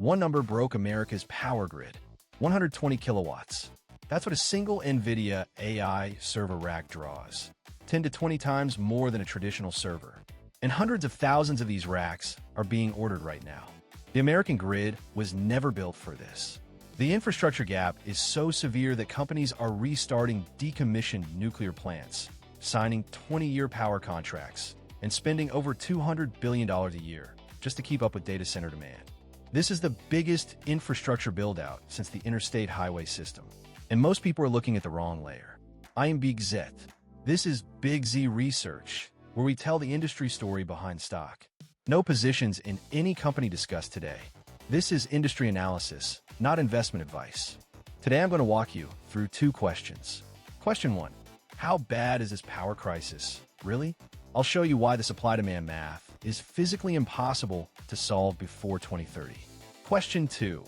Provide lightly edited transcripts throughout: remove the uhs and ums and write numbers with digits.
One number broke America's power grid: 120 kilowatts. That's what a single NVIDIA AI server rack draws. 10 to 20 times more than a traditional server. And hundreds of thousands of these racks are being ordered right now. The American grid was never built for this. The infrastructure gap is so severe that companies are restarting decommissioned nuclear plants, signing 20-year power contracts, and spending over $200 billion a year just to keep up with data center demand. This is the biggest infrastructure build-out since the interstate highway system. And most people are looking at the wrong layer. I am Big Z. This is Big Z Research, where we tell the industry story behind stock. No positions in any company discussed today. This is industry analysis, not investment advice. Today I'm going to walk you through two questions. Question 1. How bad is this power crisis? Really? I'll show you why the supply-demand math is physically impossible to solve before 2030. Question 2.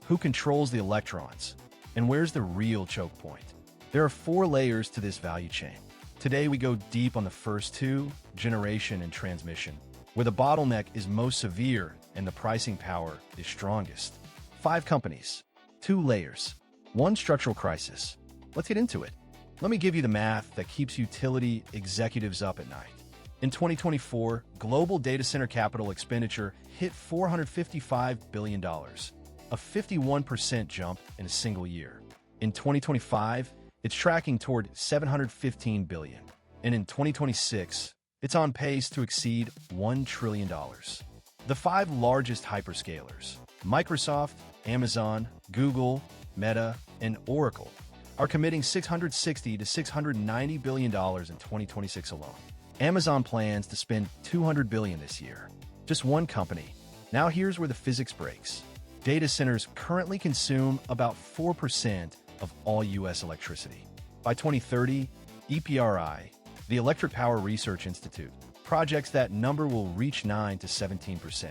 Who controls the electrons? And where's the real choke point? There are 4 layers to this value chain. Today we go deep on the first 2, generation and transmission, where the bottleneck is most severe and the pricing power is strongest. 5 companies, 2 layers, 1 structural crisis. Let's get into it. Let me give you the math that keeps utility executives up at night. In 2024, global data center capital expenditure hit $455 billion, a 51% jump in a single year. In 2025, it's tracking toward $715 billion, and in 2026, it's on pace to exceed $1 trillion. The 5 largest hyperscalers, Microsoft, Amazon, Google, Meta, and Oracle, are committing $660 to $690 billion in 2026 alone. Amazon plans to spend $200 billion this year. Just one company. Now here's where the physics breaks. Data centers currently consume about 4% of all U.S. electricity. By 2030, EPRI, the Electric Power Research Institute, projects that number will reach 9 to 17%.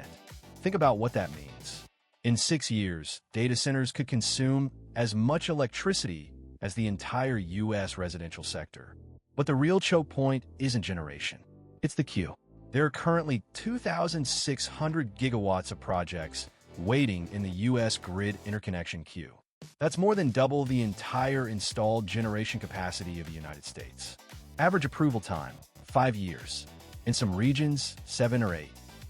Think about what that means. In 6 years, data centers could consume as much electricity as the entire U.S. residential sector. But the real choke point isn't generation. It's the queue. There are currently 2,600 gigawatts of projects waiting in the U.S. grid interconnection queue. That's more than double the entire installed generation capacity of the United States. Average approval time, 5 years. In some regions, 7 or 8.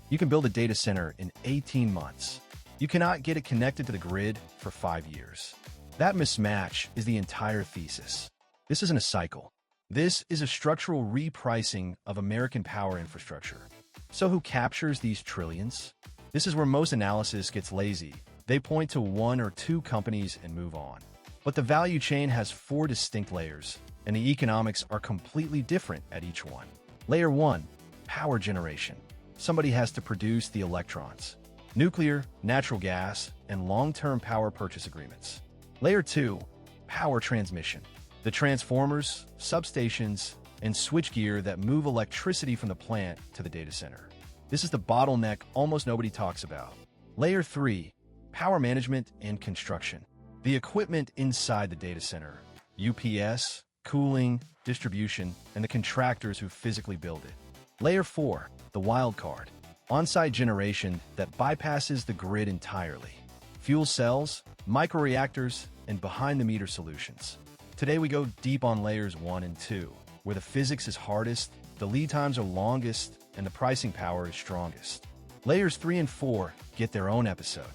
You can build a data center in 18 months. You cannot get it connected to the grid for 5 years. That mismatch is the entire thesis. This isn't a cycle. This is a structural repricing of American power infrastructure. So who captures these trillions? This is where most analysis gets lazy. They point to 1 or 2 companies and move on. But the value chain has 4 distinct layers, and the economics are completely different at each one. Layer 1, power generation. Somebody has to produce the electrons. Nuclear, natural gas, and long-term power purchase agreements. Layer 2, power transmission. The transformers, substations, and switchgear that move electricity from the plant to the data center. This is the bottleneck almost nobody talks about. Layer 3, power management and construction. The equipment inside the data center, UPS, cooling, distribution, and the contractors who physically build it. Layer 4, the wild card. On-site generation that bypasses the grid entirely. Fuel cells, microreactors, and behind-the-meter solutions. Today we go deep on layers 1 and 2, where the physics is hardest, the lead times are longest, and the pricing power is strongest. Layers 3 and 4 get their own episode.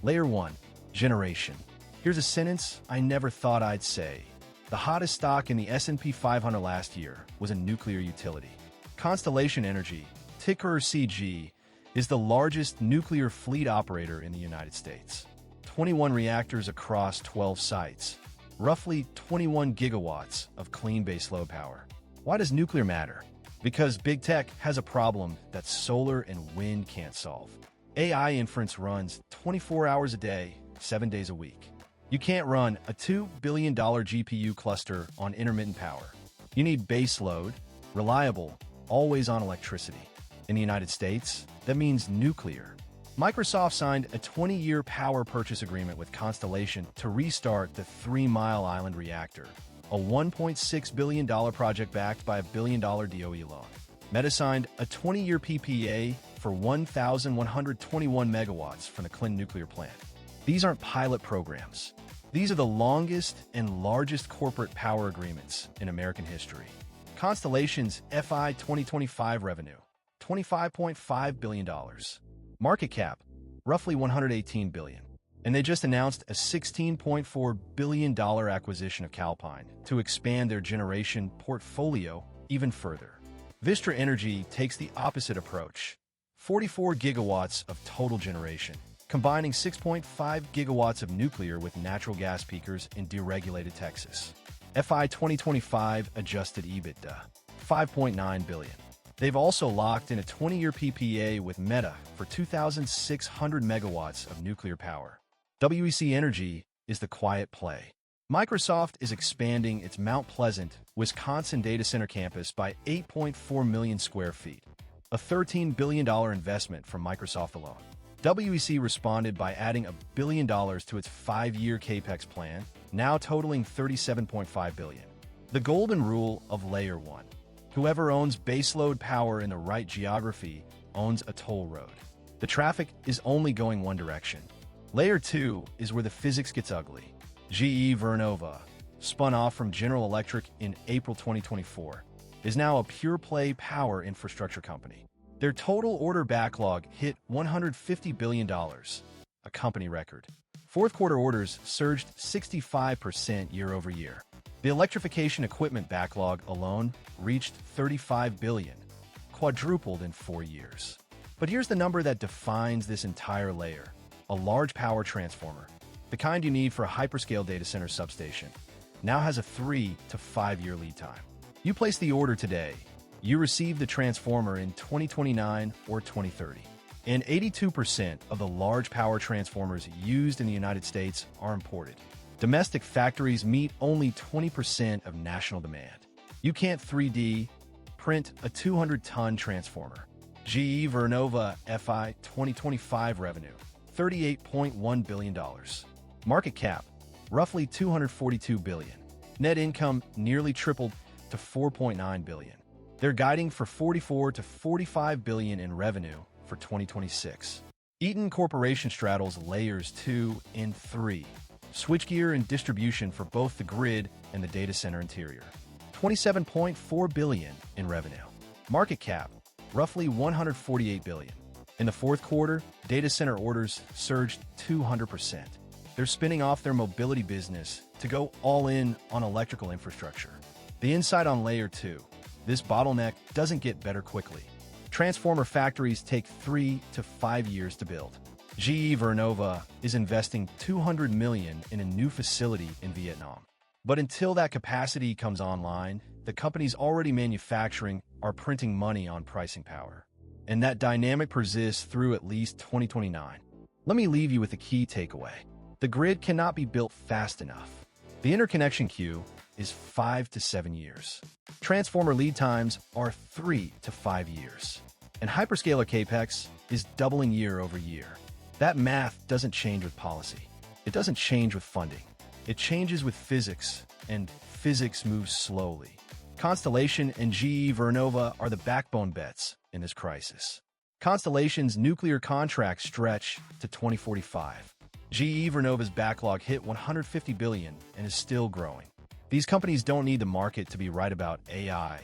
Layer 1, generation. Here's a sentence I never thought I'd say. The hottest stock in the S&P 500 last year was a nuclear utility. Constellation Energy, ticker CG, is the largest nuclear fleet operator in the United States. 21 reactors across 12 sites. Roughly 21 gigawatts of clean baseload power. Why does nuclear matter? Because big tech has a problem that solar and wind can't solve. AI inference runs 24 hours a day, 7 days a week. You can't run a $2 billion GPU cluster on intermittent power. You need baseload, reliable, always-on electricity. In the United States, that means nuclear. Microsoft signed a 20-year power purchase agreement with Constellation to restart the 3 Mile Island reactor, a $1.6 billion project backed by a $1 billion DOE loan. Meta signed a 20-year PPA for 1,121 megawatts from the Clinton nuclear plant. These aren't pilot programs. These are the longest and largest corporate power agreements in American history. Constellation's FY 2025 revenue, $25.5 billion. Market cap, roughly $118 billion. And they just announced a $16.4 billion acquisition of Calpine to expand their generation portfolio even further. Vistra Energy takes the opposite approach. 44 gigawatts of total generation, combining 6.5 gigawatts of nuclear with natural gas peakers in deregulated Texas. FY 2025 adjusted EBITDA, $5.9 billion. They've also locked in a 20-year PPA with Meta for 2,600 megawatts of nuclear power. WEC Energy is the quiet play. Microsoft is expanding its Mount Pleasant, Wisconsin data center campus by 8.4 million square feet, a $13 billion investment from Microsoft alone. WEC responded by adding $1 billion to its 5-year Capex plan, now totaling $37.5 billion. The golden rule of Layer 1. Whoever owns baseload power in the right geography owns a toll road. The traffic is only going one direction. Layer 2 is where the physics gets ugly. GE Vernova, spun off from General Electric in April 2024, is now a pure-play power infrastructure company. Their total order backlog hit $150 billion, a company record. Fourth quarter orders surged 65% year over year. The electrification equipment backlog alone reached $35 billion, quadrupled in 4 years. But here's the number that defines this entire layer: a large power transformer, the kind you need for a hyperscale data center substation, now has a 3 to 5 year lead time. You place the order today, you receive the transformer in 2029 or 2030. And 82% of the large power transformers used in the United States are imported. Domestic factories meet only 20% of national demand. You can't 3D print a 200-ton transformer. GE Vernova FY 2025 revenue, $38.1 billion. Market cap, roughly $242 billion. Net income nearly tripled to $4.9 billion. They're guiding for $44 to $45 billion in revenue for 2026. Eaton Corporation straddles layers 2 and 3. Switchgear and distribution for both the grid and the data center interior. $27.4 billion in revenue. Market cap, roughly $148 billion. In the fourth quarter, data center orders surged 200%. They're spinning off their mobility business to go all in on electrical infrastructure. The insight on Layer 2: this bottleneck doesn't get better quickly. Transformer factories take 3 to 5 years to build. GE Vernova is investing $200 million in a new facility in Vietnam. But until that capacity comes online, the companies already manufacturing are printing money on pricing power. And that dynamic persists through at least 2029. Let me leave you with a key takeaway. The grid cannot be built fast enough. The interconnection queue is 5 to 7 years. Transformer lead times are 3 to 5 years. And hyperscaler Capex is doubling year over year. That math doesn't change with policy. It doesn't change with funding. It changes with physics, and physics moves slowly. Constellation and GE Vernova are the backbone bets in this crisis. Constellation's nuclear contracts stretch to 2045. GE Vernova's backlog hit $150 billion and is still growing. These companies don't need the market to be right about AI.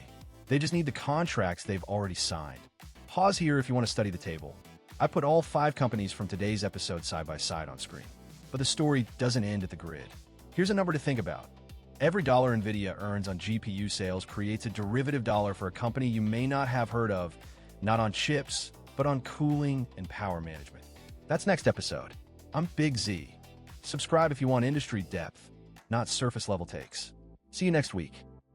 They just need the contracts they've already signed. Pause here if you want to study the table. I put all 5 companies from today's episode side by side on screen. But the story doesn't end at the grid. Here's a number to think about. Every dollar NVIDIA earns on GPU sales creates a derivative dollar for a company you may not have heard of, not on chips, but on cooling and power management. That's next episode. I'm Big Z. Subscribe if you want industry depth, not surface level takes. See you next week.